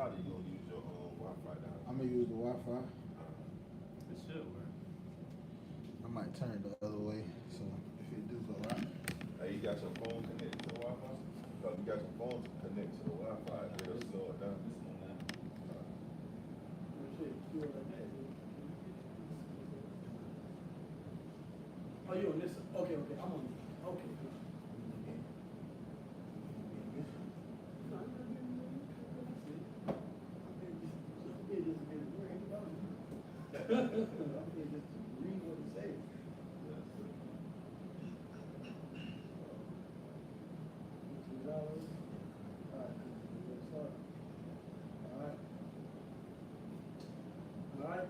outside, or you gonna use your Wi-Fi down? I'm gonna use the Wi-Fi. It should work. I might turn it the other way, so if it do go out. Hey, you got your phone connected to the Wi-Fi? Cause you got your phone connected to the Wi-Fi, it'll slow it down. Oh, you on this? Okay, okay, I'm on this. Okay, good. I'm here just to read what it says. All right.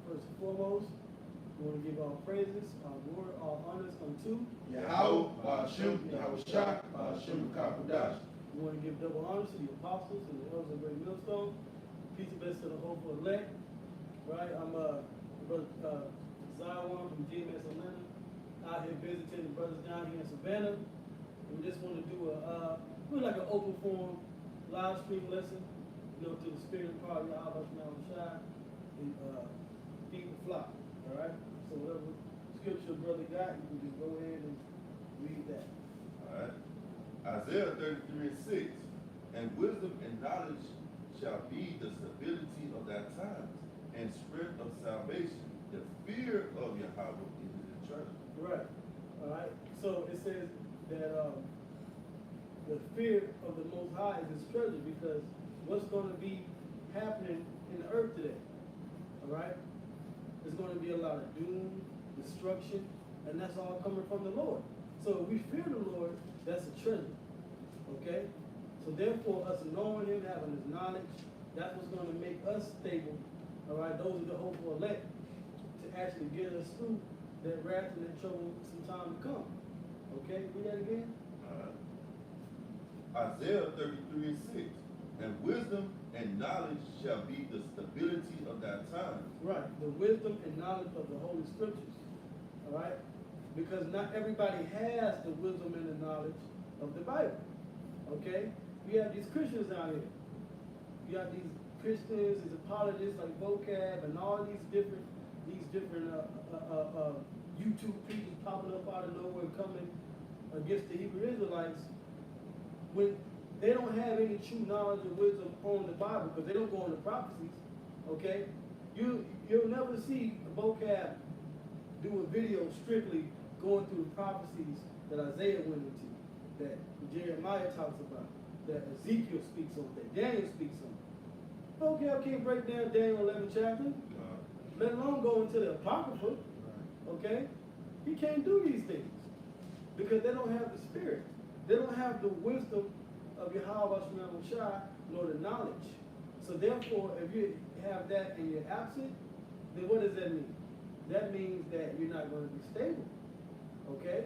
First and foremost, we want to give our praises, our glory, our honors unto Yahweh, Ba'ashim, Yahweh Shah, Ba'ashim, Kakudash. We want to give double honors to the apostles and the elders of Great Millstone. Peace and blessings to the hopeful elect. Right, I'm Brother Zion from GMS Savannah. Out here visiting the brothers down here in Savannah. And we just want to do really like an open forum live stream lesson, to the spirit and power of Yahweh Shai and feed the flock. All right. So whatever scripture brother got, you can just go ahead and read that. All right. Isaiah 33:6, and wisdom and knowledge shall be the stability of that time, and strength of salvation. The fear of Yahweh is the treasure. Right. All right. So it says that the fear of the Most High is His treasure, because what's going to be happening in the earth today? All right. There's going to be a lot of doom, destruction, and that's all coming from the Lord. So if we fear the Lord, that's a treasure. Okay? So therefore, us knowing Him, having His knowledge, that's what's going to make us stable. All right? Those are the hopeful elect to actually get us through that wrath and that trouble some time to come. Okay? Read that again. Isaiah 33:6, and wisdom and knowledge shall be the stability of that time. Right, the wisdom and knowledge of the Holy Scriptures. All right? Because not everybody has the wisdom and the knowledge of the Bible. Okay? You have these Christians out here. You have these Christians, these apologists like vocab and all these different YouTube preachers popping up out of nowhere coming against the Hebrew Israelites when they don't have any true knowledge or wisdom on the Bible, because they don't go on the prophecies. Okay? You'll never see a vocab do a video strictly going through the prophecies that Isaiah went into, that Jeremiah talks about, that Ezekiel speaks on, that Daniel speaks on. Vocab can't break down Daniel 11 chapter, let alone go into the Apocrypha. Okay? He can't do these things because they don't have the spirit. They don't have the wisdom of Yahweh Shai, nor the knowledge. So therefore, if you have that and you're absent, then what does that mean? That means that you're not going to be stable. Okay?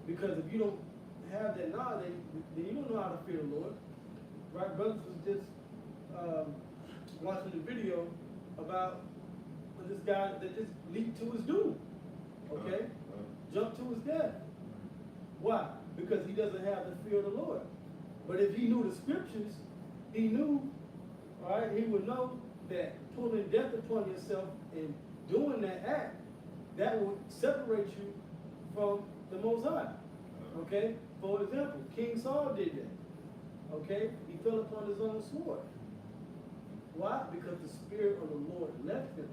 Because if you don't have that knowledge, then you don't know how to fear the Lord. Right? Brothers was just watching the video about this guy that just leaped to his doom. Okay? Jumped to his death. Why? Because he doesn't have the fear of the Lord. But if he knew the scriptures, he knew, all right, he would know that pulling death upon yourself and doing that act, that will separate you from the Most High. Okay? For example, King Saul did that. Okay? He fell upon his own sword. Why? Because the spirit of the Lord left him.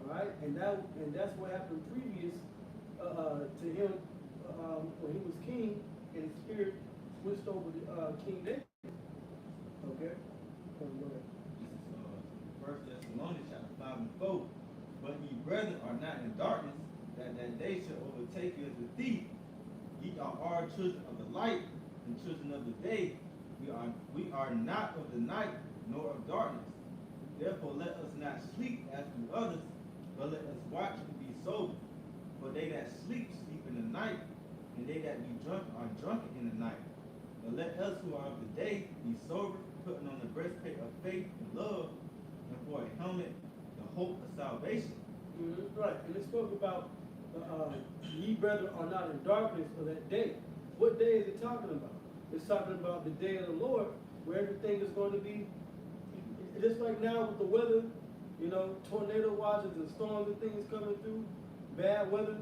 All right? And that's what happened previous to him when he was king, and his spirit switched over to King David. Okay? Go ahead. First Thessalonians chapter 5 and 4. But ye brethren are not in darkness, that day shall overtake you as a thief. Ye are all children of the light and children of the day. We are not of the night nor of darkness. Therefore let us not sleep as do others, but let us watch and be sober. For they that sleep, sleep in the night, and they that be drunk are drunken in the night. But let us who are of the day be sober, putting on the breastplate of faith and love, and for a helmet, the hope of salvation. Right, and it spoke about ye brethren are not in darkness for that day. What day is it talking about? It's talking about the day of the Lord, where everything is going to be just like now with the weather, you know, tornado watches and storms and things coming through, bad weather,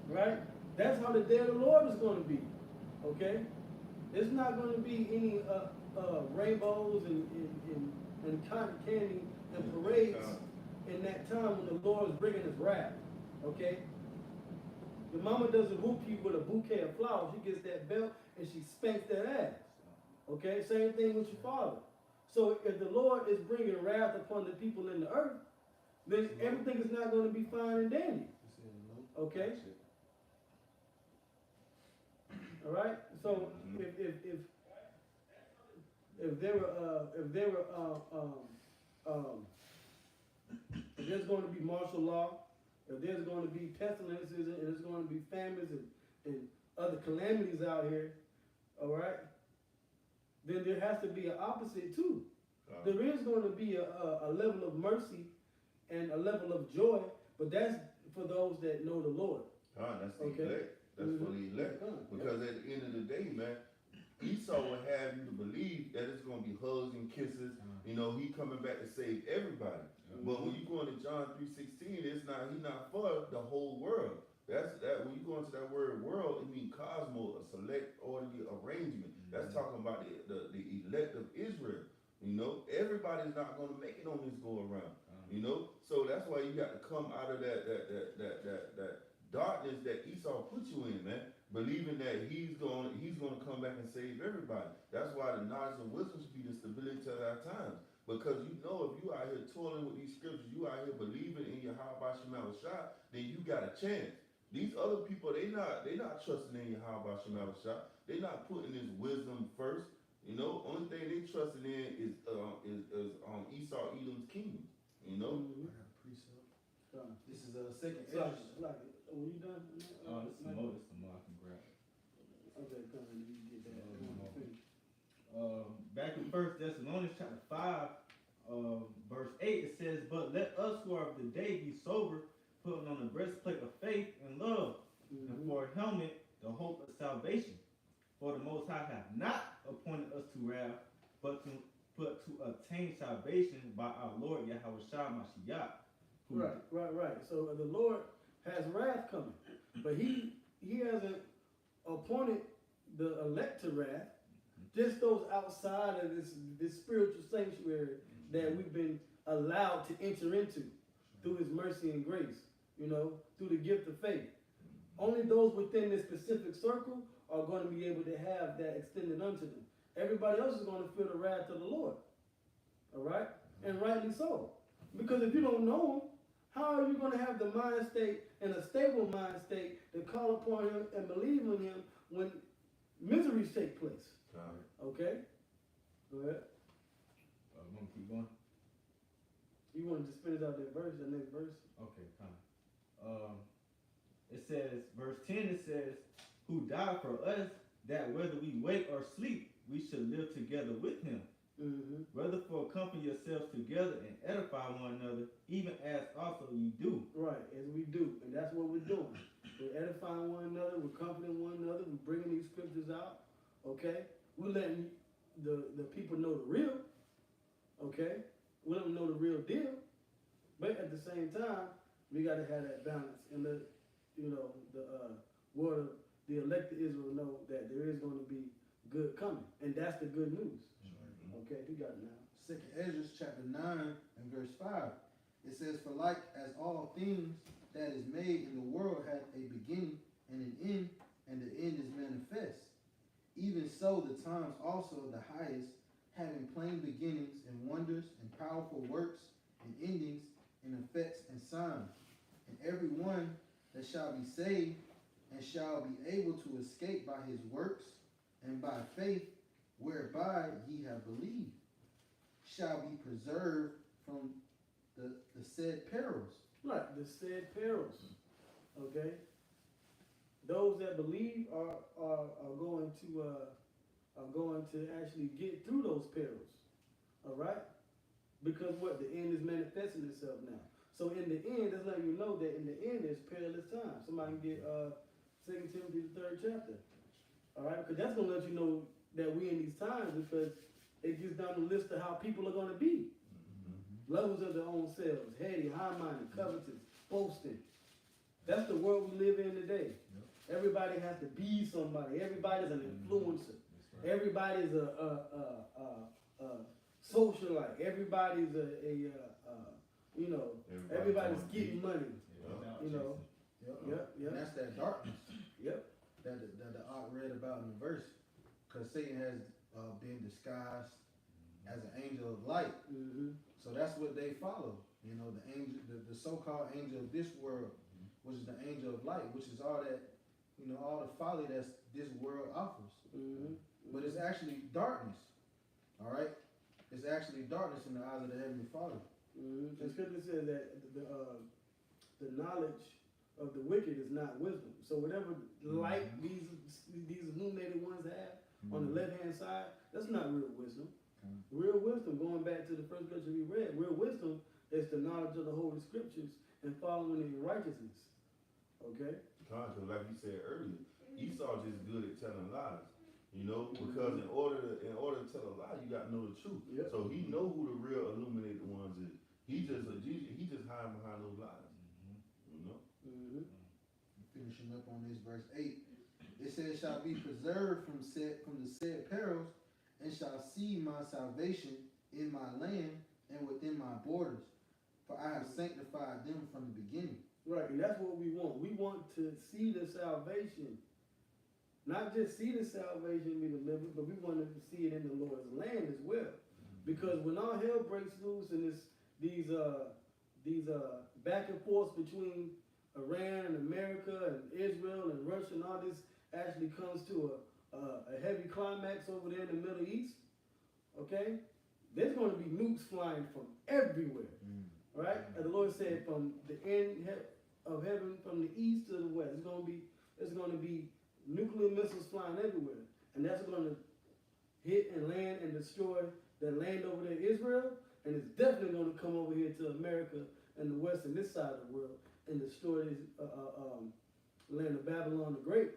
right? That's how the day of the Lord is going to be, okay? It's not going to be any rainbows and cotton candy and parades in that time when the Lord is bringing his wrath, okay? Your mama doesn't whoop you with a bouquet of flowers. She gets that belt and she spanks that ass, okay? Same thing with your father. So if the Lord is bringing wrath upon the people in the earth, then everything is not going to be fine and dandy, okay? All right. So if there's going to be martial law, if there's going to be pestilences and there's going to be famines and other calamities out here, all right, then there has to be an opposite too. There is going to be a level of mercy and a level of joy, but that's for those that know the Lord. That's the elect. That's for the elect. Because at the end of the day, man, Esau will have you to believe that it's going to be hugs and kisses. You know, he coming back to save everybody. But when you go into John 3:16, he's not for the whole world. That's that when you go into that word world, it means cosmos, a select orderly arrangement. That's talking about the elect of Israel. You know, everybody's not going to make it on this go around. You know, so that's why you got to come out of that darkness that Esau put you in, man. Believing that he's going to come back and save everybody. That's why the knowledge and wisdom should be the stability of our times. Because you know, if you out here toiling with these scriptures, you out here believing in your Yahweh Shema Shah, then you got a chance. These other people, they not trusting in your Yahweh Shema Shah. They not putting this wisdom first. You know, only thing they trusting in is Esau Edom's kingdom. You know. I got a precept. This is a second So, Ezra. like, when you done? It's the more I can grab. Okay, come on, you get that. Finish. Back in 1 Thessalonians chapter 5, verse 8, it says, "But let us who are of the day be sober, putting on the breastplate of faith and love, and for a helmet, the hope of salvation. For the Most High hath not appointed us to wrath, but to obtain salvation by our Lord Yahweh Shah Mashiach." Right. So the Lord has wrath coming, but he hasn't appointed the elect to wrath. Just those outside of this spiritual sanctuary that we've been allowed to enter into through his mercy and grace, you know, through the gift of faith. Only those within this specific circle are going to be able to have that extended unto them. Everybody else is going to feel the wrath of the Lord. All right? And rightly so. Because if you don't know him, how are you going to have the mind state and a stable mind state to call upon him and believe in him when miseries take place? Okay? Go ahead. Want to keep going? You want to just finish out that verse, that next verse? Okay, fine. It says, verse 10, it says, "Who died for us, that whether we wake or sleep, we should live together with him. Wherefore accompany yourselves together and edify one another, even as also you do." Right, as we do. And that's what we're doing. We're edifying one another, we're comforting one another, we're bringing these scriptures out, okay? We're letting the people know the real, okay? We let them know the real deal. But at the same time, we got to have that balance and let, you know, the elected Israel know that there is going to be good coming. And that's the good news. Okay, you got it now. Second Ezra chapter 9 and verse 5. It says, "For like as all things that is made in the world have a beginning and an end, and the end is manifest, even so the times also of the highest, having plain beginnings and wonders and powerful works and endings and effects and signs. And every one that shall be saved and shall be able to escape by his works and by faith whereby ye have believed, shall be preserved from the said perils." Right, the said perils. Okay? Those that believe are going to actually get through those perils. All right? Because what? The end is manifesting itself now. So in the end, that's letting you know that in the end there's perilous times. Somebody can get 2 Timothy the 3rd chapter. All right? Because that's going to let you know that we in these times, because it gives down the list of how people are going to be. lovers of their own selves, heady, high-minded, covetous, boasting. That's the world we live in today. Everybody has to be somebody. Everybody's an influencer. Everybody's a socialite. Everybody's you know, everybody's getting money. You know. Yep. And that's that darkness. Yep. That the art read about in the verse, because Satan has been disguised as an angel of light. Mm-hmm. So that's what they follow. You know, the angel, the so-called angel of this world, which is the angel of light, which is all that, you know, all the folly that this world offers. Mm-hmm. But it's actually darkness. All right, it's actually darkness in the eyes of the heavenly Father. Mm-hmm. The scripture says that the knowledge of the wicked is not wisdom. So whatever light these illuminated ones have on the left-hand side, that's not real wisdom. Real wisdom, going back to the first scripture we read, real wisdom is the knowledge of the Holy Scriptures and following in righteousness. Okay? Because like you said earlier, Esau just good at telling lies. You know, because in order to tell a lie, you got to know the truth. Yep. So he know who the real illuminated ones is. He just hiding behind those lies. You know. Mm-hmm. Finishing up on this verse 8, it says, "Shall be preserved from the said perils, and shall see my salvation in my land and within my borders, for I have sanctified them from the beginning." Right, and that's what we want. We want to see the salvation. Not just see the salvation be delivered, but we want to see it in the Lord's land as well. Because when all hell breaks loose and these back and forth between Iran and America and Israel and Russia and all this actually comes to a heavy climax over there in the Middle East, okay? There's going to be nukes flying from everywhere, right? As the Lord said, from the end of heaven, from the east to the west, it's going to be nuclear missiles flying everywhere, and that's going to hit and land and destroy the land over there, Israel, and it's definitely going to come over here to America and the west and this side of the world and destroy this land of Babylon the Great.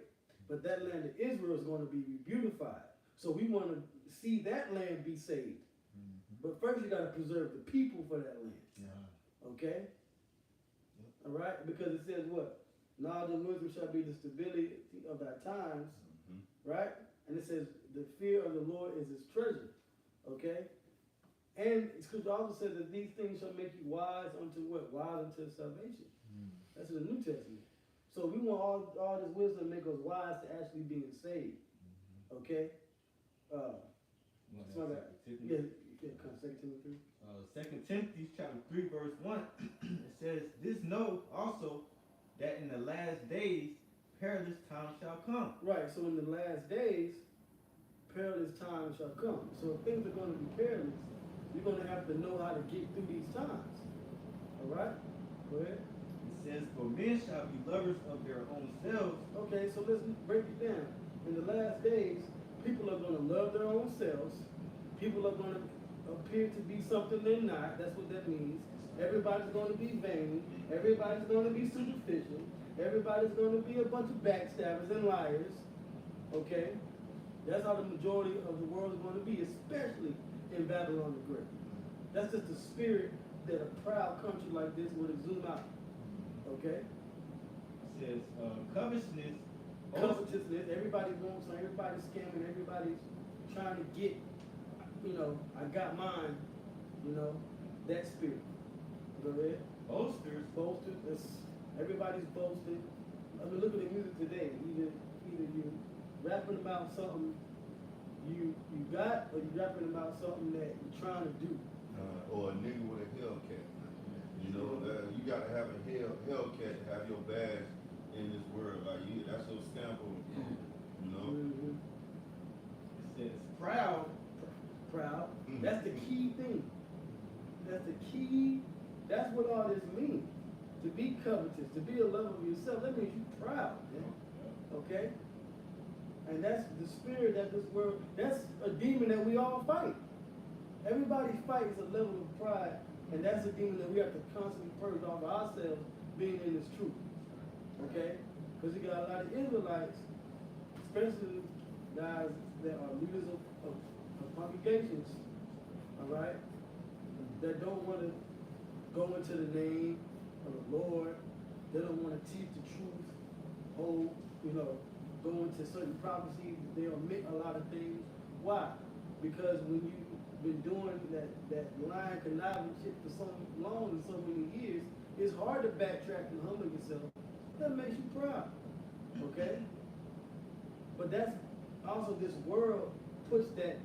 But that land of Israel is going to be beautified. So we want to see that land be saved. But first you got to preserve the people for that land. Okay? All right? Because it says what? Knowledge and wisdom shall be the stability of thy times. Right? And it says the fear of the Lord is his treasure. Okay? And scripture also says that these things shall make you wise unto what? Wise unto salvation. That's in the New Testament. So we want all this wisdom to make us wise to actually being saved. Okay? So come 2 Timothy 3. 2 Timothy chapter 3 verse 1, it says, "This know also that in the last days perilous times shall come." Right, so in the last days, perilous times shall come. So if things are going to be perilous, you're going to have to know how to get through these times. All right? Go ahead. It says, "For men shall be lovers of their own selves." Okay, so let's break it down. In the last days, people are going to love their own selves. People are going to appear to be something they're not. That's what that means. Everybody's going to be vain. Everybody's going to be superficial. Everybody's going to be a bunch of backstabbers and liars. Okay? That's how the majority of the world is going to be, especially in Babylon the Great. That's just the spirit that a proud country like this would zoom out. Okay? It says, covetousness. Covetousness, everybody wants, everybody's scamming, everybody's trying to get, I got mine, that spirit. Go ahead. Boasters. Everybody's boasting. I mean, look at the music today. Either you rapping about something you got, or you rapping about something that you're trying to do. Or a nigga with a Hellcat. You gotta have a Hellcat to have your badge in this world. Like that's your stamp of approval. Mm-hmm. It says proud. Proud. That's the key thing. That's the key. That's what all this means. To be covetous, to be a lover of yourself, that means you're proud. Okay? And that's the spirit that this world, that's a demon that we all fight. Everybody fights a level of pride, and that's a demon that we have to constantly purge off of ourselves being in this truth. Okay? Because you got a lot of Israelites, especially guys that are leaders of congregations, all right? that don't want to go into the name of the Lord. They don't want to teach the truth. Hold, go into certain prophecies. They omit a lot of things. Why? Because when you've been doing that lying, conniving shit for so long and so many years, it's hard to backtrack and humble yourself. That makes you proud. Okay? But that's also this world puts that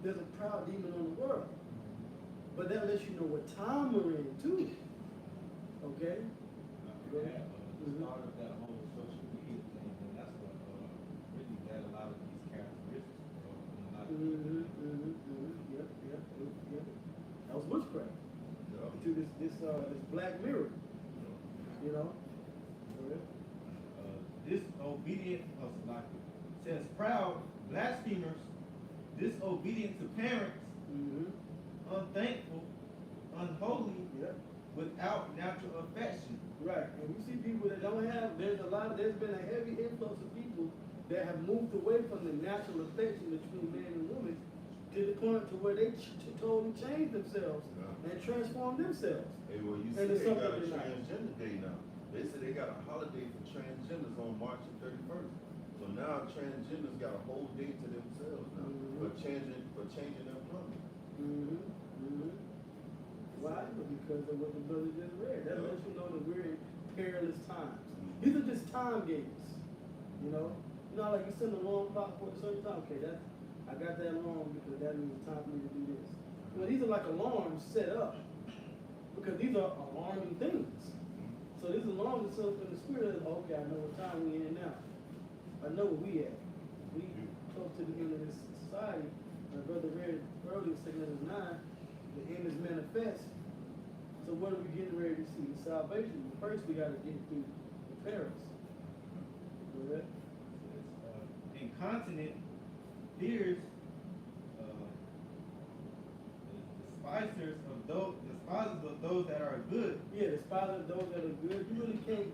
there's a proud demon on the world. But that lets you know what time we're in too. Okay? Started that whole social media thing, and that's what really got a lot of these characteristics. Yep. That was witchcraft. To this Black Mirror. You know? Disobedient says proud, blasphemers, disobedient to parents, unthankful, unholy, without natural affection. Right, and you see people that don't have, there's been a heavy influx of people that have moved away from the natural affection between man and woman to the point to where they totally change themselves and transform themselves. Hey, well, you see And it's they got a something they're not. transgender day now. They said they got a holiday for transgenders on March the 31st. So now transgenders got a whole day to themselves now for changing their plumbing. Why? Because of what the brother just read. That lets you know that we're in perilous times. These are just time games. Like you send an alarm clock for a certain time. Okay, I got that alarm because that means it's time for me to do this. These are like alarms set up because these are alarming things. So these alarms are set up in the spirit of, okay, I know what time we're in now. I know where we at. We close to the end of this society. My brother read earlier, 2 9, the end is manifest. So what are we getting ready to see? Salvation. First we got to get through the perils. Okay? Incontinent, fierce, despisers of those that are good. Yeah, despisers of those that are good. You really can't.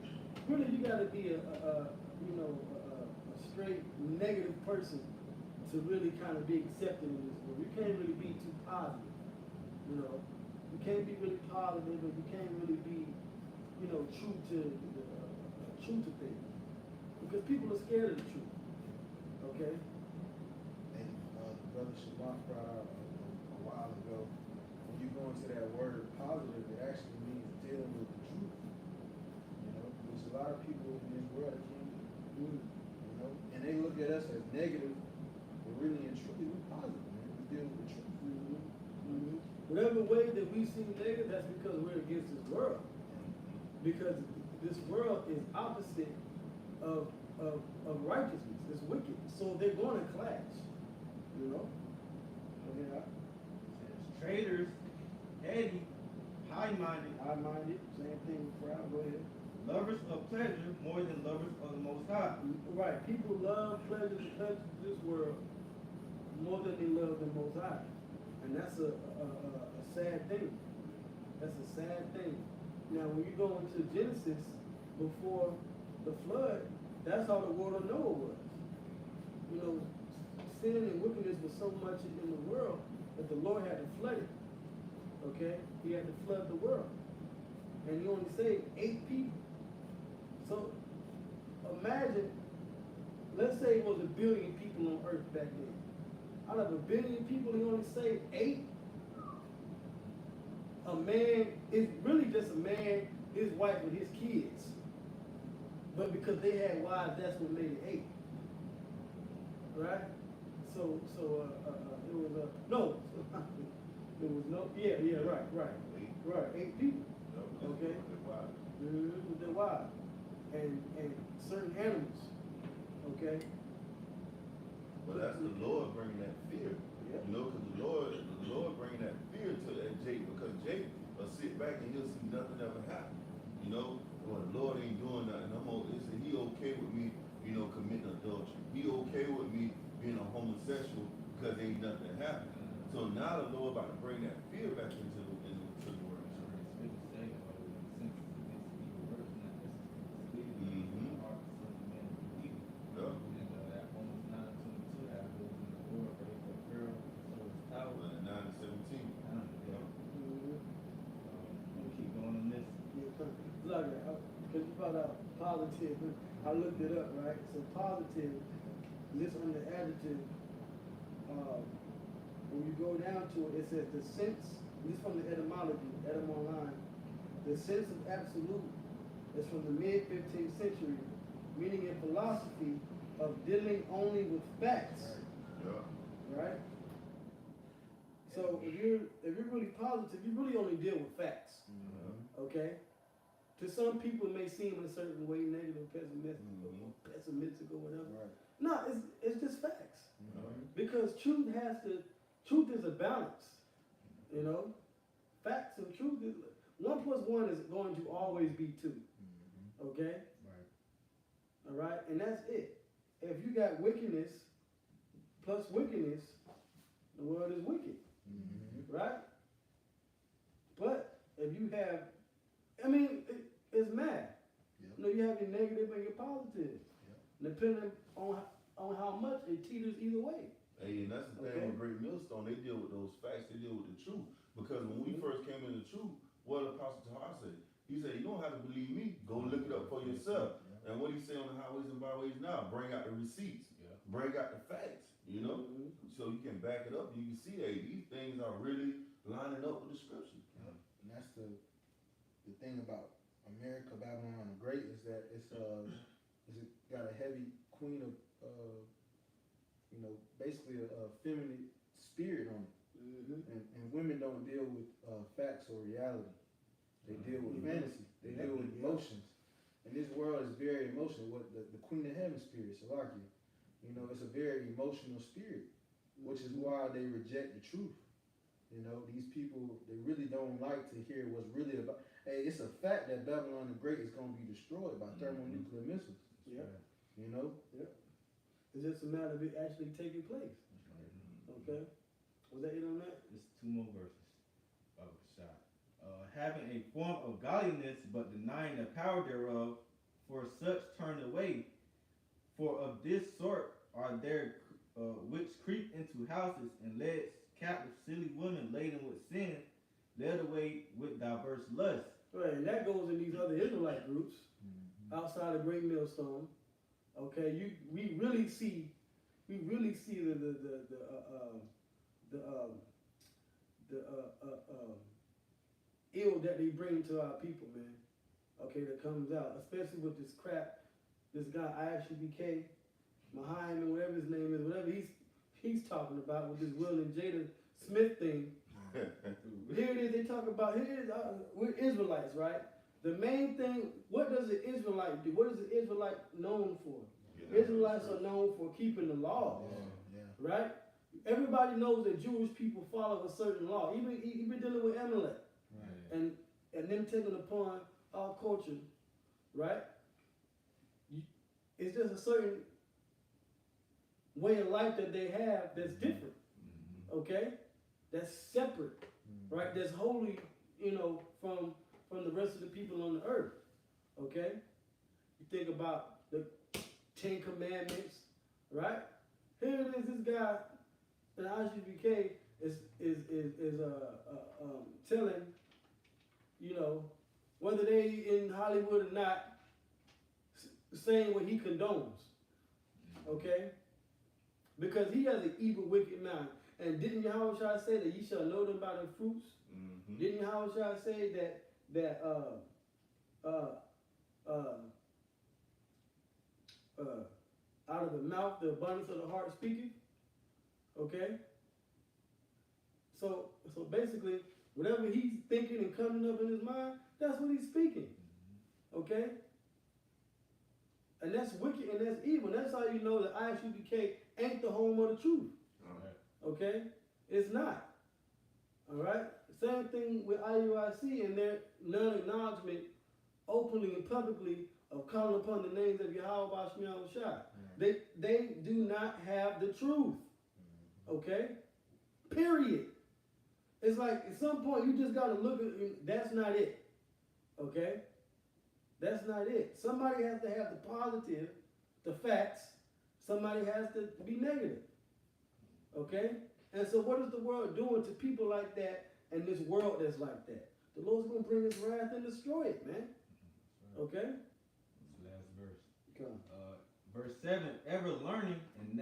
Really, you got to be a straight negative person to really kind of be accepted in this world. You can't really be too positive. You can't be really positive, and you can't really be, true to things, because people are scared of the truth. Okay. And Brother Shabbat brought out a while ago, when you go into that word positive, it actually means dealing with the truth. Which a lot of people in this world can't do. And they look at us as negative, but really and truly we're positive, man. We deal with the truth. Whatever way that we see negative, that's because we're against this world. Because this world is opposite of righteousness. It's wicked. So they're going to clash. Traitors, heady, high-minded. High-minded, same thing with proud. Go ahead. Lovers of pleasure more than lovers of the Most High. Right. People love pleasure of this world more than they love the Most High. And that's a sad thing. That's a sad thing. Now, when you go into Genesis, before the flood, that's how the world of Noah was. Sin and wickedness was so much in the world that the Lord had to flood it. Okay? He had to flood the world. And he only saved 8 people. So, imagine, let's say it was 1 billion people on earth back then. Out of 1 billion people, he only saved 8. A man, it's really just a man, his wife, and his kids. But because they had wives, that's what made it 8. Right? So it was no. It was no. Yeah, right. 8 people. Okay. With their wives and certain animals. Okay. Well, that's the Lord bringing that fear. Yep. Because the Lord bringing that fear to that Jake, because Jake will sit back and he'll see nothing ever happen. Well, the Lord ain't doing nothing. He okay with me, committing adultery. He okay with me being a homosexual because ain't nothing happened. So now the Lord about to bring that fear back into the world. because you brought out positive. I looked it up, right? So positive, this on the adjective, when you go down to it, it says the sense, this from the etymology, etymon, the sense of absolute is from the mid-15th century, meaning in philosophy of dealing only with facts, Yeah. right? So if you're really positive, you really only deal with facts, okay? To some people, it may seem in a certain way negative, pessimistic or whatever. Right. No, it's just facts. Mhm. Because truth is a balance, you know? Facts and truth is, 1 plus 1 is going to always be 2, okay? Right. All right, and that's it. If you got wickedness plus wickedness, the world is wicked, right? But if you have, it's math. Yep. You know, you have your negative and your positive. Depending on how much it teeters either way. Hey, and that's the thing Okay. with Great Millstone, they deal with those facts, they deal with the truth. Because when we first came into the truth, what did Apostle Tahar say? He said, you don't have to believe me, go look it up for yourself. And what he say on the highways and byways now, bring out the receipts, bring out the facts, you know? So you can back it up and you can see, hey, these things are really lining up with the scripture. And that's the thing about America, Babylon the Great, is that it's got a heavy queen of basically a feminine spirit on it. And women don't deal with facts or reality. They deal with fantasy. They deal with emotions. And this world is very emotional. What the Queen of Heaven spirit, Salakia, it's a very emotional spirit, which is why they reject the truth. These people, they really don't like to hear what's really about. Hey, it's a fact that Babylon the Great is going to be destroyed by thermonuclear missiles. Yeah. Yeah. It's just a matter of it actually taking place. Okay? Was that it on that? Just 2 more verses of the shot. Having a form of godliness, but denying the power thereof, for such turn away. For of this sort are there which creep into houses and led captive silly women laden with sin, led away with diverse lusts. Right, and that goes in these other Israelite groups outside of Great Millstone. Okay, we really see the ill that they bring to our people, man. Okay, that comes out, especially with this crap. This guy ISUBK, Mahaim, and whatever his name is, whatever he's talking about with this Will and Jada Smith thing. Here it is. They talk about we're Israelites, right? The main thing. What does an Israelite do? What is an Israelite known for? Israelites are known for keeping the laws, right? Everybody knows that Jewish people follow a certain law. Even dealing with Amalek, and them taking upon our culture, right? It's just a certain way of life that they have that's different, okay? That's separate, right? That's holy, from the rest of the people on the earth, okay? You think about the 10 Commandments, right? Here it is. This guy in ISUBK is telling, whether they in Hollywood or not, saying what he condones, okay? Because he has an evil, wicked mind. And didn't Yahweh say that ye shall know them by their fruits? Didn't Yahweh say that out of the mouth, the abundance of the heart speaketh? Okay? So basically, whatever he's thinking and coming up in his mind, that's what he's speaking. Okay? And that's wicked and that's evil. That's how you know that ISUBK ain't the home of the truth. Okay? It's not. Alright? Same thing with IUIC and their non-acknowledgement openly and publicly of calling upon the names of Yahweh Bashmi Shai. They do not have the truth. Okay? Period. It's like at some point you just gotta look at that's not it. Okay? That's not it. Somebody has to have the positive, the facts. Somebody has to be negative. Okay? And so what is the world doing to people like that and this world that's like that? The Lord's going to bring his wrath and destroy it, man. Okay? This last verse. Come. Verse 7, ever learning and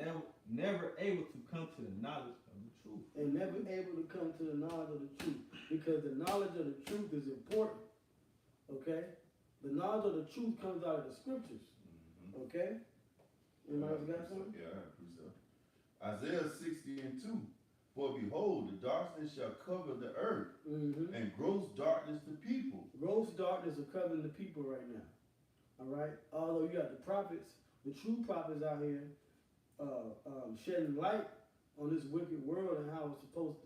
never able to come to the knowledge of the truth. And never able to come to the knowledge of the truth. Because the knowledge of the truth is important. Okay? The knowledge of the truth comes out of the scriptures. Okay? Anybody else got something? Yeah, I have precept. Isaiah 60 and 2. For behold, the darkness shall cover the earth, and gross darkness the people. Gross darkness is covering the people right now. All right? Although you got the prophets, the true prophets out here shedding light on this wicked world and how it's supposed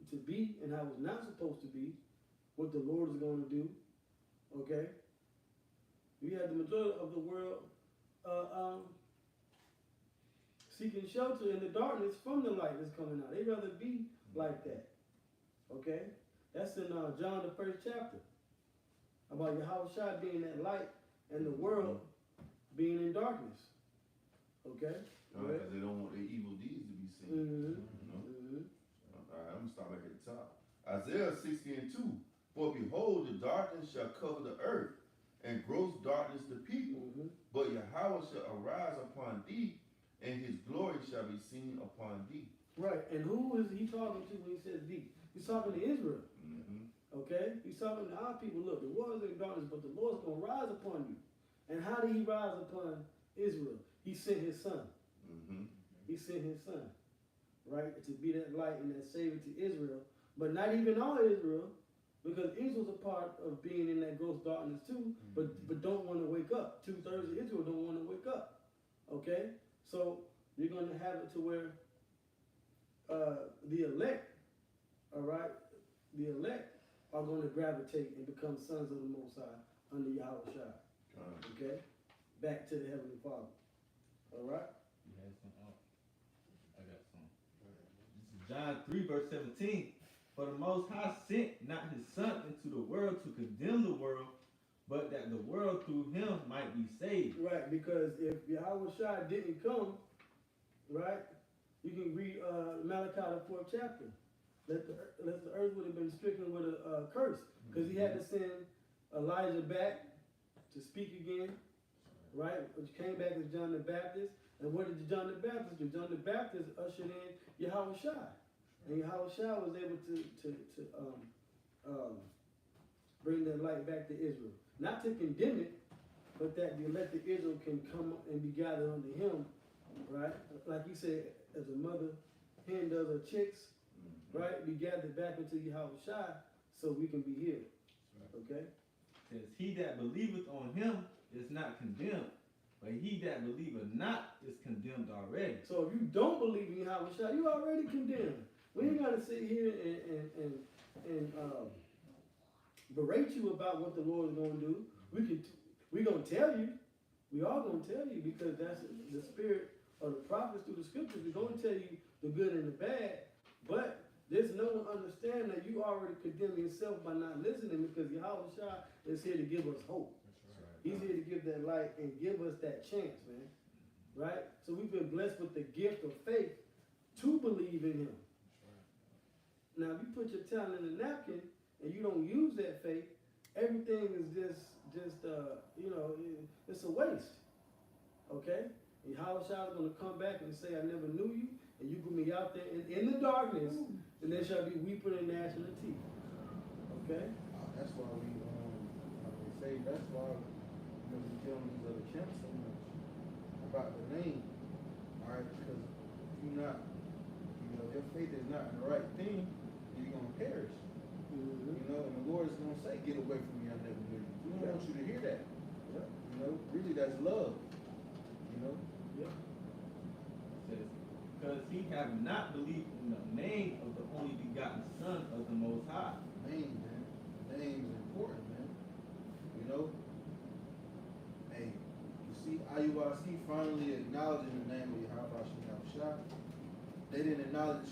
to be and how it's not supposed to be, what the Lord is going to do. Okay? We have the majority of the world seeking shelter in the darkness from the light that's coming out. They'd rather be like that. Okay? That's in John the 1st chapter. About Yahushua being that light and the world being in darkness. Okay? Because they don't want their evil deeds to be seen. You know? All right, I'm going to start back at the top. Isaiah 60 and 2. For behold, the darkness shall cover the earth, and gross darkness the people. But Yahweh shall arise upon thee, and his glory shall be seen upon thee. Right, and who is he talking to when he says thee? He's talking to Israel. Okay? He's talking to our people. Look, the world is in darkness, but the Lord's going to rise upon you. And how did he rise upon Israel? He sent his son. He sent his son, right, to be that light and that savior to Israel. But not even all Israel, because Israel's a part of being in that gross darkness too, but don't want to wake up. 2/3 of Israel don't want to wake up. Okay? So you're going to have it to where the elect, all right, the elect are going to gravitate and become sons of the Most High under Yahushua. Okay? Back to the Heavenly Father. All right? You had some out. I got some. This is John 3 verse 17. For the Most High sent not his Son into the world to condemn the world, but that the world through him might be saved. Right, because if Yahushua didn't come, right, you can read Malachi the 4th chapter. That the earth would have been stricken with a curse, because he had to send Elijah back to speak again, right? Which came back as John the Baptist. And what did John the Baptist do? John the Baptist ushered in Yahushua. And Yahushua was able to bring that light back to Israel. Not to condemn it, but that the elected Israel can come and be gathered under him, right? Like you said, as a mother hen does her chicks, right? Be gathered back into Yahushua so we can be healed. Okay? It says, he that believeth on him is not condemned, but he that believeth not is condemned already. So if you don't believe in Yahushua, you already condemned. We ain't got to sit here and berate you about what the Lord is going to do. We're going to tell you. We are going to tell you, because that's the spirit of the prophets through the scriptures. We're going to tell you the good and the bad. But there's no one understand that you already condemn yourself by not listening, because Yahushua is here to give us hope. He's here to give that light and give us that chance, man. Right? So we've been blessed with the gift of faith to believe in him. Now, if you put your talent in a napkin and you don't use that faith, everything is just it's a waste. Okay? And Yahushua is going to come back and say, I never knew you, and you put me out there in the darkness, and there shall be weeping and gnashing of teeth. Okay? That's why we, like they say, that's why we tell these other camps so much about the name. All right? Because if you're not, your faith is not in the right thing, you're going to perish. And the Lord is going to say, get away from me, I never knew you. We don't want you to hear that. Really that's love. It says, because he have not believed in the name of the only begotten Son of the Most High. Name, man. Name is important, man. Hey, you see, IUIC finally acknowledging the name of Yahushua. They didn't acknowledge,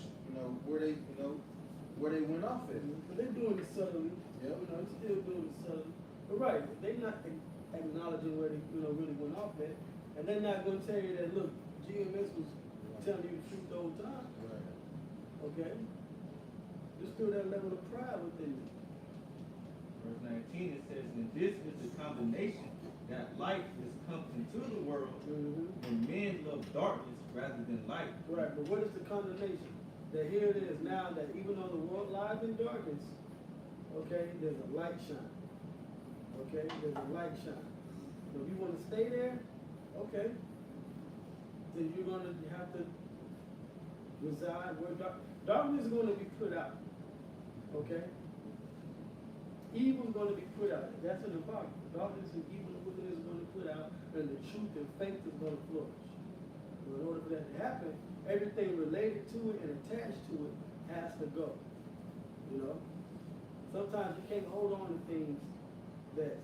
where they went off at. But they're doing it subtly. Yep. They're still doing it subtly. But right, they're not acknowledging where they really went off at. And they're not going to tell you that, look, GMS was telling you the truth the whole time. Right. Okay? There's still that level of pride within you. verse 19, it says, and this is the condemnation, that light is come into the world, and men love darkness rather than light. Right, but what is the condemnation? That here it is now that even though the world lies in darkness, okay, there's a light shine. Okay, there's a light shine. So if you want to stay there, okay, then you're going to have to reside where darkness is going to be put out. Okay? Evil is going to be put out. That's an impossible. Darkness and evil and wickedness is going to put out, and the truth and faith is going to flourish. So in order for that to happen, everything related to it and attached to it has to go. You know? Sometimes you can't hold on to things that's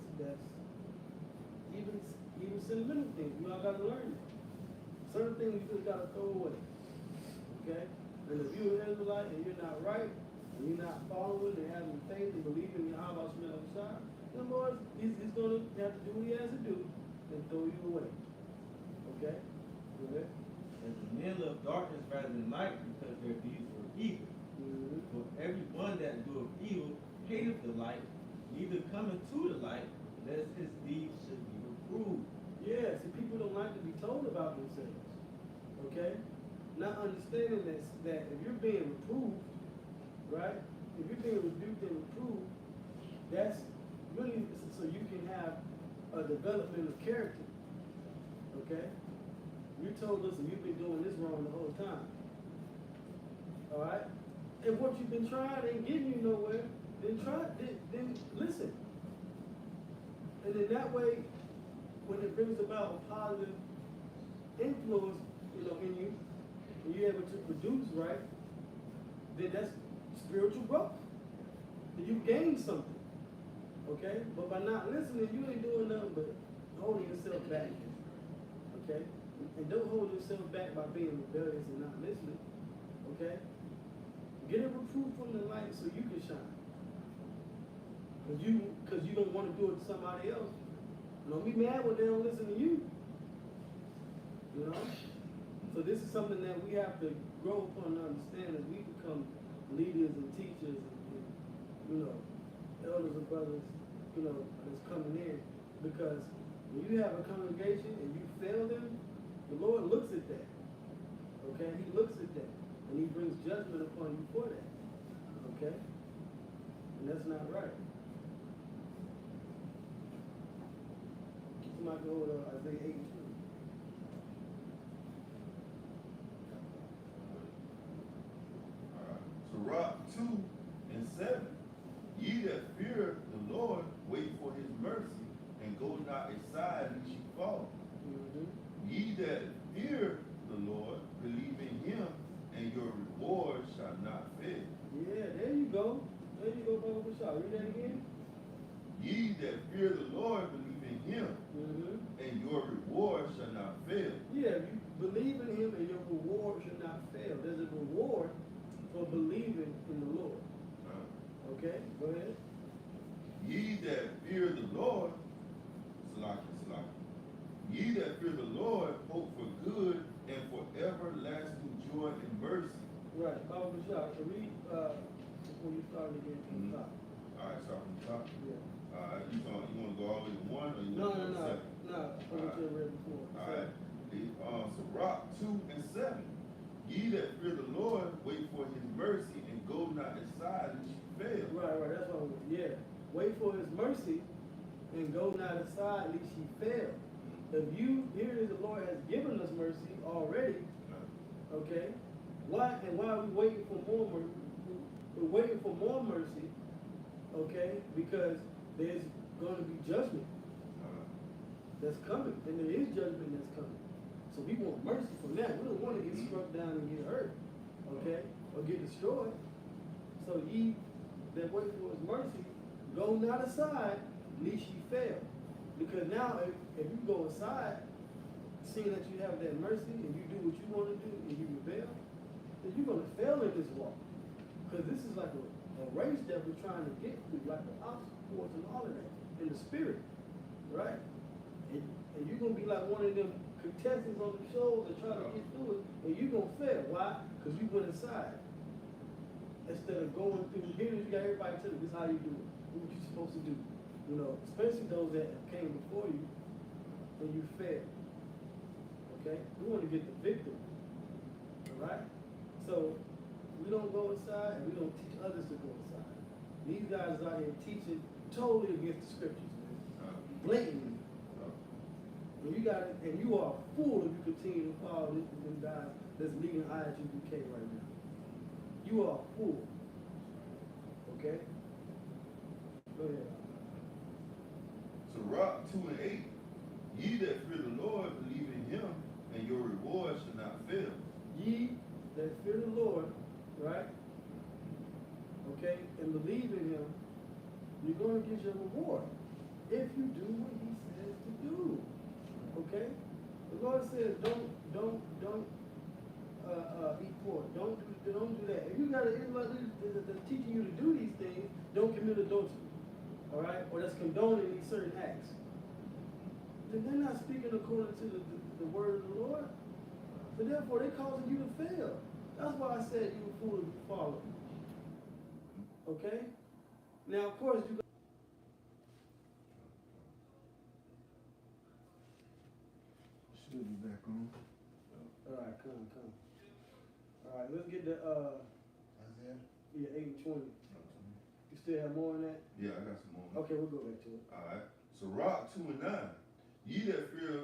even sentimental things. You all got to learn that. Certain things you just got to throw away. Okay? And if you're an Israelite and you're not right, and you're not following and having faith and believing in Yahweh Shai, then Lord, he's going to have to do what he has to do and throw you away. Okay? Go ahead. As the men love darkness rather than light, because their deeds were evil. For everyone that doeth evil hateth the light, neither cometh to the light, lest his deeds should be reproved. Yeah, see, people don't like to be told about themselves. Okay? Not understanding that if you're being reproved, right? If you're being rebuked and reproved, that's really so you can have a development of character. Okay? You told us that you've been doing this wrong the whole time. Alright? And what you've been trying ain't getting you nowhere, then listen. And in that way, when it brings about a positive influence, you know, in you, and you're able to produce right, then that's spiritual growth. Then you gain something. Okay? But by not listening, you ain't doing nothing but holding yourself back. Okay? And don't hold yourself back by being rebellious and not listening. Okay? Get a reproof from the light so you can shine. Because you don't want to do it to somebody else. Don't be mad when they don't listen to you. You know? So this is something that we have to grow upon and understand as we become leaders and teachers and you know, elders and brothers, you know, that's coming in. Because when you have a congregation and you fail them, the Lord looks at that. Okay? He looks at that. And he brings judgment upon you for that. Okay? And that's not right. Somebody go to Isaiah 82. Sirach 2 and 7. Ye that fear the Lord, wait for his mercy, and go not aside lest ye fall. Ye that fear the Lord, believe in him, and your reward shall not fail. Yeah, there you go. There you go, Brother Bashar. Read that again. Ye that fear the Lord, believe in him, and your reward shall not fail. Yeah, you believe in him and your reward should not fail. There's a reward for believing in the Lord. Okay, go ahead. Ye that fear the Lord, Salaki. Ye that fear the Lord, hope for good and for everlasting joy and mercy. Right, Brother Bashar, so read before you start again from the top. Alright, start from the top. Yeah. Alright, you want to go all the way to 1 or you No, want to go to 7? No, I what you read before. Alright. Sirach 2 and 7. Ye that fear the Lord, wait for his mercy, and go not aside lest ye fail. Right, that's what I want. Yeah. Wait for his mercy and go not aside lest ye fail. If you, here is the Lord has given us mercy already, okay? Why are we waiting for more mercy? We're waiting for more mercy, okay? Because there's going to be judgment that's coming, and there is judgment that's coming. So we want mercy from that. We don't want to get struck down and get hurt, okay? Or get destroyed. So ye that wait for his mercy, go not aside, lest ye fail. Because now, if you go aside, seeing that you have that mercy and you do what you want to do and you rebel, then you're going to fail in this walk. Because this is like a race that we're trying to get through, like the obstacle course and all of that, in the spirit, right? And you're going to be like one of them contestants on the shows that try to get through it, and you're going to fail. Why? Because you went aside. Instead of going through, here you got everybody everybody tell you this is how you do it. This is what you're supposed to do. You know, especially those that came before you when you failed. Okay? We want to get the victory. Alright? So we don't go inside and we don't teach others to go inside. These guys are out here teaching totally against the scriptures, man. Blatantly. And you got it, and you are a fool if you continue to follow them guys that's leading IGBK right now. You are a fool. Okay? Go ahead. Sirach 2 and 8. Ye that fear the Lord, believe in him, and your reward shall not fail. Ye that fear the Lord, right? Okay, and believe in him, you're going to get your reward if you do what he says to do. Okay? The Lord says don't eat pork. Don't do that. If you got an Israelite leader that's teaching you to do these things, don't commit adultery. Alright? Or that's condoning these certain acts. Then they're not speaking according to the word of the Lord. So therefore they're causing you to fail. That's why I said you a fool if you follow. Okay? Now of course you Should be back on. Alright, come. Alright, let's get the Isaiah. yeah, 8 and 20. You still have more on that? Yeah, I got some more. Okay, we'll go back to it. Alright. Sirach 2 and 9. Ye that fear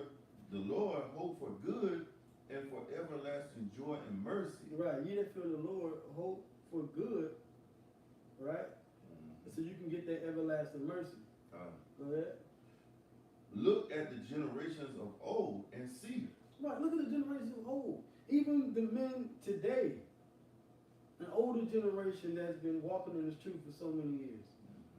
the Lord, hope for good and for everlasting joy and mercy. Right, ye that fear the Lord, hope for good, right? So you can get that everlasting mercy. Go ahead. Look at the generations of old and see. Right, look at the generations of old. Even the men today, an older generation that's been walking in this truth for so many years.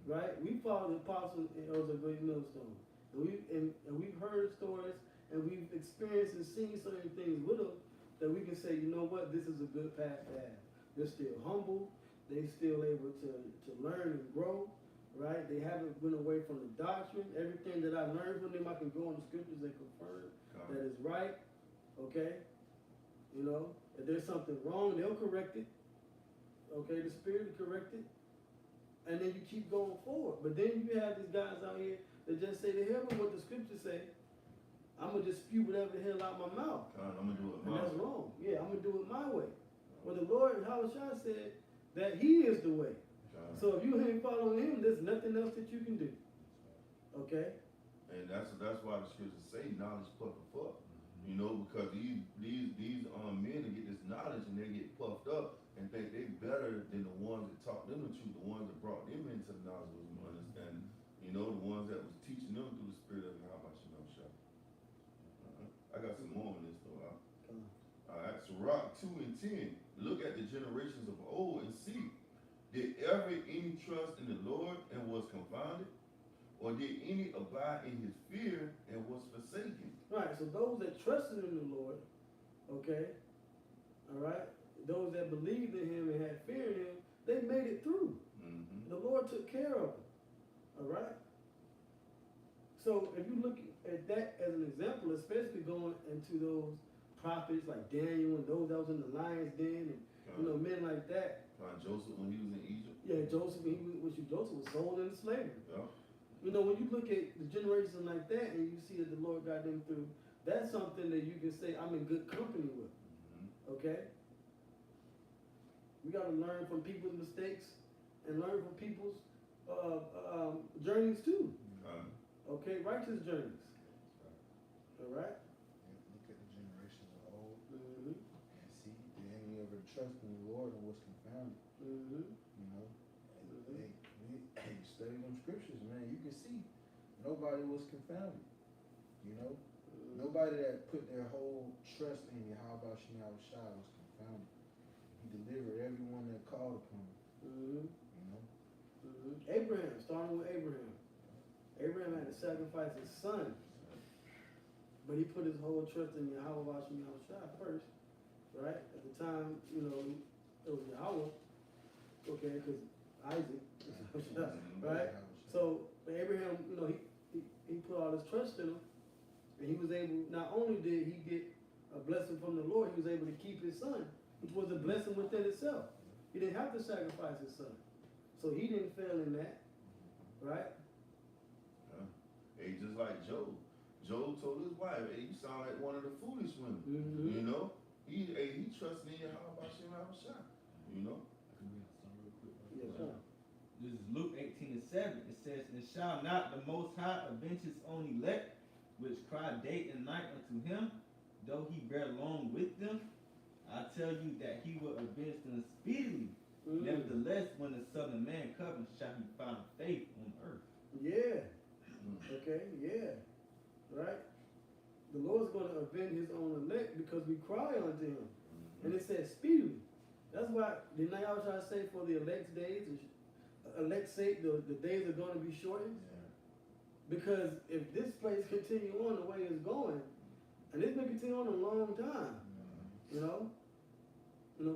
Right? We follow the apostles and it was a great millstone. And we've heard stories and we've experienced and seen so many things with them that we can say, you know what, this is a good path to have. They're still humble, they're still able to learn and grow, right? They haven't been away from the doctrine. Everything that I learned from them, I can go in the scriptures and confirm that is right, okay? You know, if there's something wrong, they'll correct it. Okay, the Spirit will correct it. And then you keep going forward. But then you have these guys out here that just say, the hell with what the scriptures say. I'm going to just spew whatever the hell out my mouth. I'm going to do it and my that's way. wrong. Yeah, I'm going to do it my way. Well, the Lord, Hawashai said that he is the way. So if you ain't following him, there's nothing else that you can do. Okay? And that's why the scriptures say knowledge puffeth up. You know, because these men that get this knowledge and they get puffed up and think they better than the ones that taught them the truth, the ones that brought them into the knowledge of understanding. You know, the ones that was teaching them through the Spirit of how about you know, shop. I got some more on this though. Alright, so Sirach 2 and 10. Look at the generations of old and see. Did ever any trust in the Lord and was confounded? Or did any abide in his fear and was forsaken? Right, so those that trusted in the Lord, okay, all right, those that believed in him and had fear in him, they made it through. The Lord took care of them, all right? So if you look at that as an example, especially going into those prophets like Daniel and those that was in the lion's den and, you know, men like that. Joseph when he was in Egypt. Yeah, Joseph was sold into slavery. Yeah. You know, when you look at the generation like that and you see that the Lord got them through, that's something that you can say, I'm in good company with. Okay? We got to learn from people's mistakes and learn from people's journeys too. Okay? Righteous journeys. All right? Look at the generations of old and see, did any ever trust in the Lord and was confounded? You know? Hey, study them scriptures, man. You can see nobody was confounded. You know? Nobody that put their whole trust in Yahweh Shai was confounded. He delivered everyone that called upon him. You know? Abraham, starting with Abraham. Abraham had to sacrifice his son. But he put his whole trust in Yahweh Shai first. Right? At the time, you know, it was Yahweh. Okay, because Isaac. Right? So Abraham, you know, he put all his trust in him. And he was able, not only did he get a blessing from the Lord, he was able to keep his son, which was a blessing within itself. He didn't have to sacrifice his son. So he didn't fail in that, right? Yeah. Hey, just like Job. Job told his wife, hey, you sound like one of the foolish women. Mhm. You know? He trusted in how about you have a shot. You know? Can we have some real quick? Yes, sir. This is Luke 18:7. It says, "And shall not the Most High avenge his own elect, which cry day and night unto him, though he bear long with them? I tell you that he will avenge them speedily. Mm. Nevertheless, when the Son of Man comes, shall he find faith on earth?" Yeah. Mm. Okay, yeah. Right? The Lord's going to avenge his own elect because we cry unto him. And it says speedily. That's why, didn't I always try to say for the elect's days, elect's sake, the days are going to be shortened? Because if this place continue on the way it's going, and it's been continuing on a long time, you know,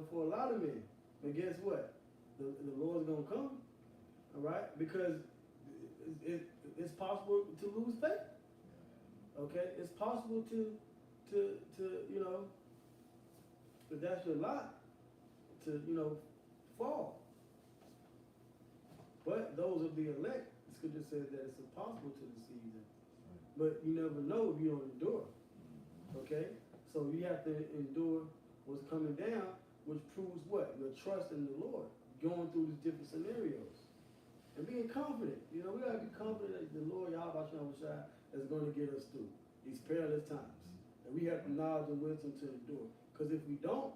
for a lot of men. But guess what? The Lord's gonna come, all right? Because it's possible to lose faith. Okay, it's possible to you know, if that's your lot, to fall. But those of the elect, the scripture says that it's impossible to deceive them. But you never know if you don't endure. Okay? So you have to endure what's coming down, which proves what? Your trust in the Lord. Going through these different scenarios. And being confident. You know, we gotta be confident that the Lord Yahweh Shai is gonna get us through these perilous times. And we have the knowledge and wisdom to endure. Because if we don't,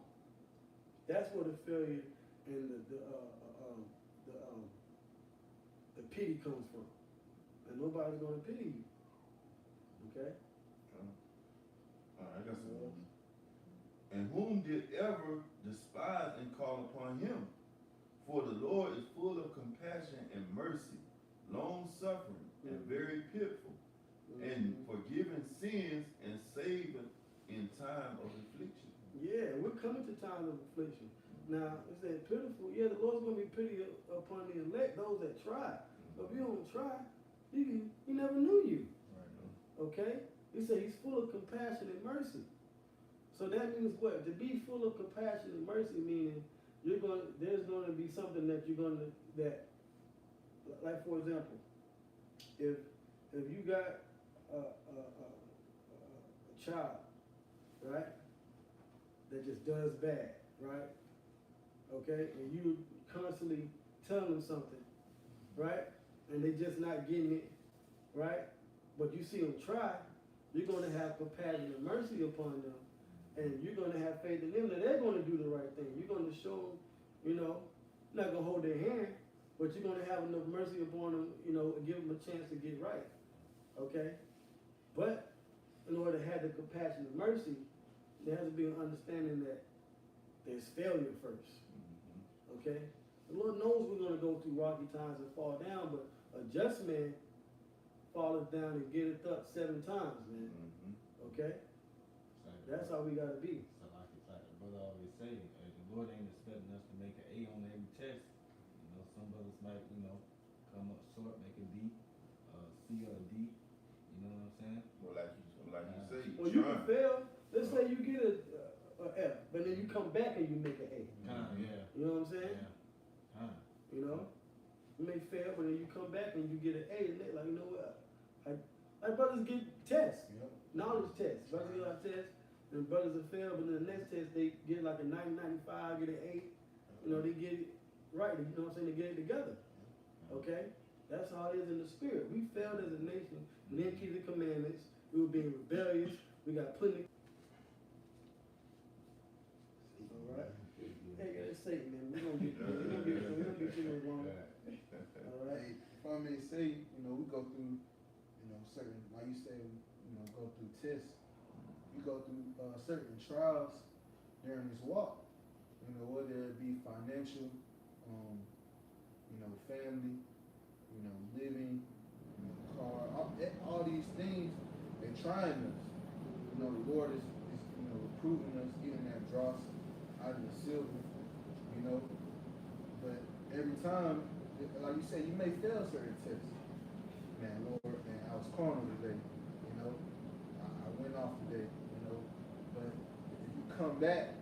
that's where the failure and the pity comes from. And nobody's gonna pity you. Okay? All right, I got some more. And whom did ever despise and call upon him? For the Lord is full of compassion and mercy, long suffering, and very pitiful, and forgiving sins and saving in time of affliction. Yeah, we're coming to times of affliction. Now, it said pitiful. Yeah, the Lord's going to be pity upon the elect, those that try. But if you don't try, he never knew you. Okay? He said he's full of compassion and mercy. So that means what? To be full of compassion and mercy meaning there's going to be something that like for example, if you got a child, right, that just does bad, right, okay, and you constantly tell them something, right, and they just not getting it, right, but you see them try, you're going to have compassion and mercy upon them. And you're going to have faith in them that they're going to do the right thing. You're going to show them, you're not going to hold their hand, but you're going to have enough mercy upon them, and give them a chance to get right. Okay? But in order to have the compassion and mercy, there has to be an understanding that there's failure first. Okay? The Lord knows we're going to go through rocky times and fall down, but a just man falleth down and getteth up 7 times, man. Okay? That's how we gotta be. So like the brother always say, the Lord ain't expecting us to make an A on every test. Some brothers might, come up short, make a D, C or a D. You know what I'm saying? Well, like you say, Well, you can fail. Let's say you get a F, but then you come back and you make an A. Yeah. You know what I'm saying? Yeah. You may fail, but then you come back and you get an A, and they're like, you know what? Like brothers get tests, knowledge tests. Brothers get like tests. And brothers will fail, but in the next test they get like a 90, 95, get an 8. They get it right. You know what I'm saying? They get it together. Okay? That's how it is in the spirit. We failed as a nation. We didn't keep the commandments. We were being rebellious. We got put in the... All right? Hey, that's Satan, man. We're going to get you wrong. All right? If I may say, we go through, certain, like you say, go through tests. We go through certain trials during this walk, whether it be financial, family, living, car, all these things, they're trying us. The Lord is approving us, getting that dross out of the silver, but every time, like you say, you may fail certain tests. Man, Lord, man, I was carnal today, I went off today. But if you come back,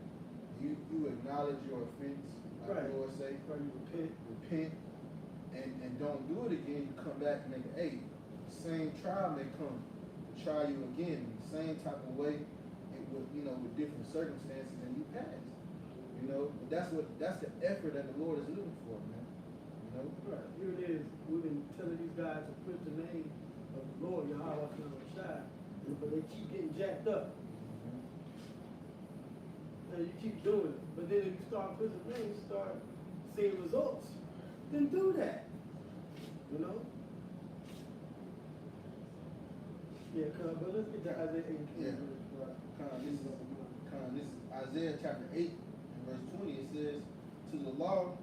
you acknowledge your offense, like the Lord say, You repent. and don't do it again, you come back and make an 8. The same trial may come to try you again, the same type of way, and with, you know, with different circumstances, and you pass. You know, but that's the effort that the Lord is looking for, man. You know? Right, here it is. We've been telling these guys to put the name of the Lord, Yahweh, Shai, but they keep getting jacked up. And you keep doing it. But then if you start putting the name, you start seeing results. Then do that. You know? Yeah, but let's get to Isaiah 8. Yeah. This is Isaiah chapter 8 and verse 20. It says, to the law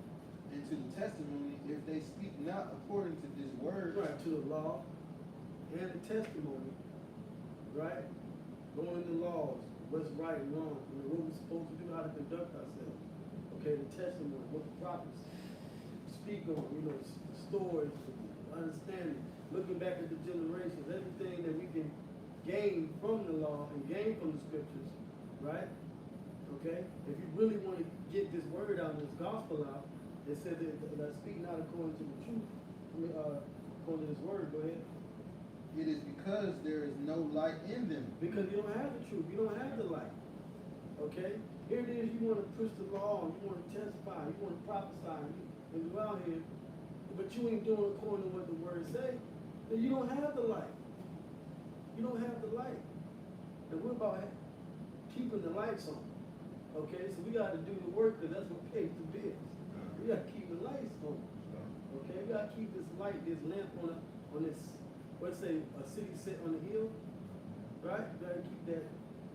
and to the testimony, if they speak not according to this word. Right, to the law and the testimony, right? Going into laws, what's right and wrong, you know, what we're supposed to do, how to conduct ourselves. Okay, the testimony, what the prophets speak on, you know, the stories, understanding, looking back at the generations, everything that we can gain from the law and gain from the scriptures, right? Okay? If you really want to get this word out, this gospel out, it says that speak not according to the truth, according to this word, go ahead. It is because there is no light in them. Because you don't have the truth, you don't have the light. Okay? Here it is, you want to push the law, you want to testify, you want to prophesy, and you out here, but you ain't doing according to what the word say, then you don't have the light. You don't have the light. And we're about keeping the lights on. Okay? So we got to do the work, because that's what pays the bills. We got to keep the lights on. Okay? We got to keep this light, this lamp on this, let's say, a city set on the hill, right? You got to keep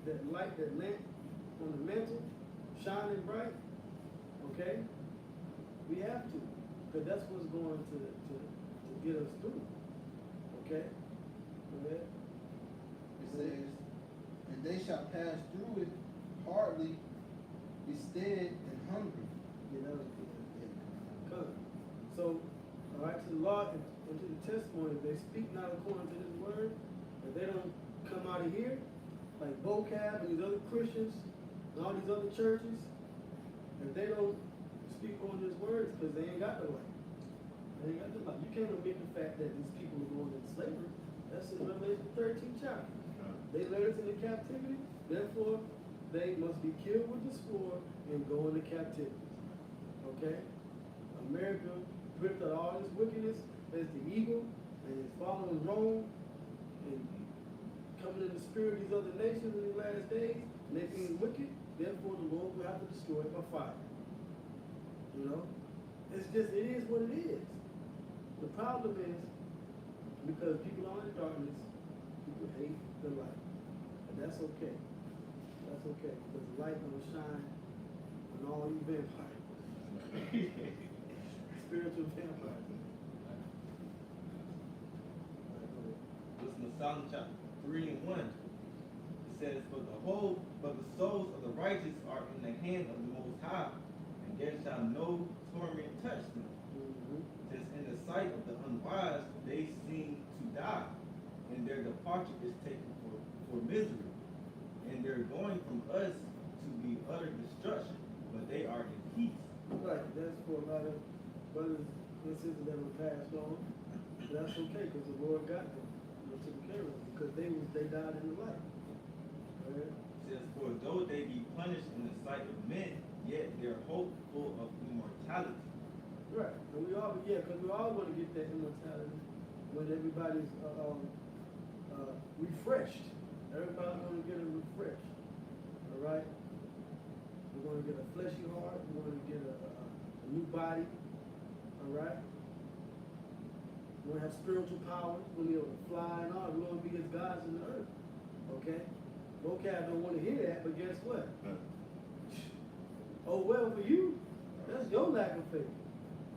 that light, that lamp on the mantle, shining bright. Okay? We have to, because that's what's going to get us through. Okay? Go ahead. It says, and they shall pass through it hardly, be stead and hungry. You know, come. So, all right, to the law and to the testimony, if they speak not according to this word, if they don't come out of here, like vocab and these other Christians and all these other churches, if they don't speak on this word, because they ain't got the light. They ain't got the light. You can't omit the fact that these people are going into slavery. That's in Revelation 13 chapter. They led us into captivity, therefore they must be killed with the sword and go into captivity. Okay? America whipped out all this wickedness as the eagle and is following Rome and coming in the spirit of these other nations in the last days, and they being wicked, therefore the Lord will have to destroy it by fire. You know? It's just, it is what it is. The problem is, because people are in darkness, people hate the light. And that's okay. That's okay. Because the light will shine on all you vampires. Spiritual vampires. Listen to Psalm chapter 3 and 1. It says, but the souls of the righteous are in the hand of the Most High, and there shall no torment touch them. Since in the sight of the unwise they seem to die, and their departure is taken for misery, and they're going from us to be utter destruction, but they are in peace. Right, that's for a lot of brothers and sisters that were passed on. That's okay, because the Lord got them. They took care of them, because they died in the light. Right? It says, for though they be punished in the sight of men, yet they're hopeful of immortality. Right, and we all, because we all want to get that immortality when everybody's refreshed. Everybody's going to get a refresh. All right? We're going to get a fleshy heart. We're going to get a new body. All right? We're going to have spiritual powers. We're going to be able to fly and all. We're going to be as gods in the earth. Okay? Vocab don't want to hear that, but guess what? Oh, well, for you, that's your lack of faith.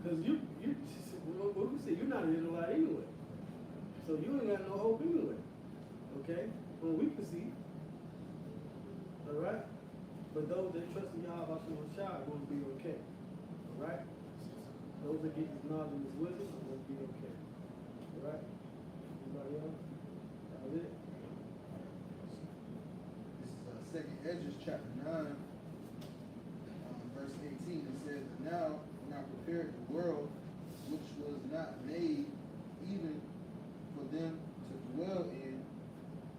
Because what we say, you're not an Israelite anyway. So you ain't got no hope anyway. Okay? Well, we can see. Alright? But those that trust in Yahweh Shai are going to be okay. Alright? Those that get this knowledge and this wisdom are going to be okay. Alright? Anybody else? That was it? This is 2nd Ezra chapter 9, verse 18. It says, now when I prepared the world, which was not not made even for them to dwell in,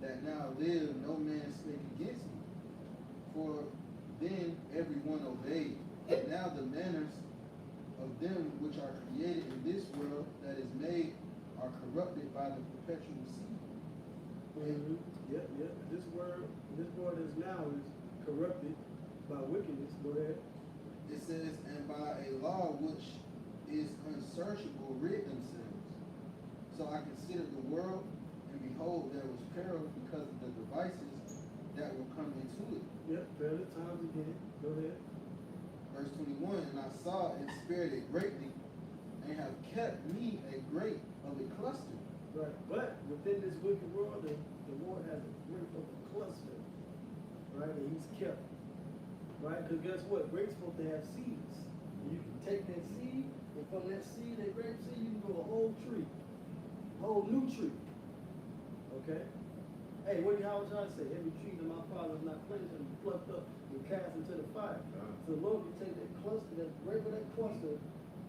that now live, no man spake against me. For then every one obeyed. But now the manners of them which are created in this world that is made are corrupted by the perpetual seed. Mhm. Yep, yep. This world is now is corrupted by wickedness. Go ahead. It says, and by a law which is unsearchable rid themselves. So I considered the world, and behold, there was peril because of the devices that will come into it. Yep, fairly times again. Go ahead. Verse 21, and I saw and spared it greatly, and have kept me a great of a cluster. Right. But within this wicked world, the Lord has a great of a cluster. Right? And he's kept. Right? Because guess what? Grapes supposed to have seeds. And you can take that seed, and from that seed, that grape seed, you can grow a whole tree. A whole new tree. Okay? Hey, what I was trying to say? Every tree that my father has not planted and plucked up and cast into the fire. So the Lord can take that cluster, that grape of that cluster,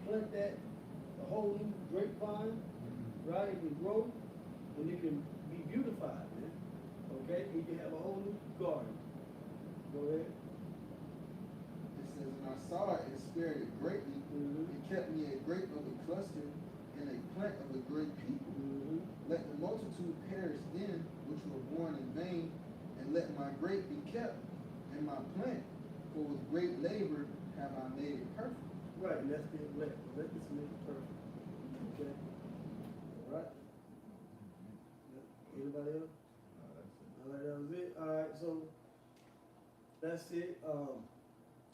plant that, a whole new grapevine, right? It can grow, and it can be beautified, man. Okay? And you can have a whole new garden. Go ahead. It says, and I saw it and spared it greatly, Mhm. and kept me a grape of a cluster, and a plant of a great people. Mhm. Let the multitude perish then, which were born in vain, and let my grape be kept, and my plant, for with great labor have I made it perfect. Right, and that's the elect. Let this make it perfect. Okay? All right? Yep. Anybody else? No, that's it. All right, that was it. All right, so that's it.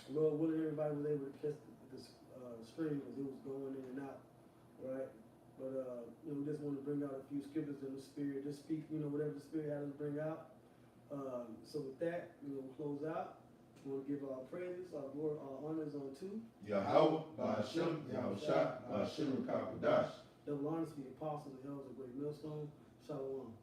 Lord willing, everybody was able to catch the stream as it was going in and out, right? But we just want to bring out a few scriptures in the spirit. Just speak, whatever the spirit had us bring out. So with that, we'll close out. We want to give our praises, our glory, our honors unto Yahweh, Ba'ashem, Yahushua, Ba'ashem, Kakadash. double honors to the apostles and elders of Great Millstone. Shalom.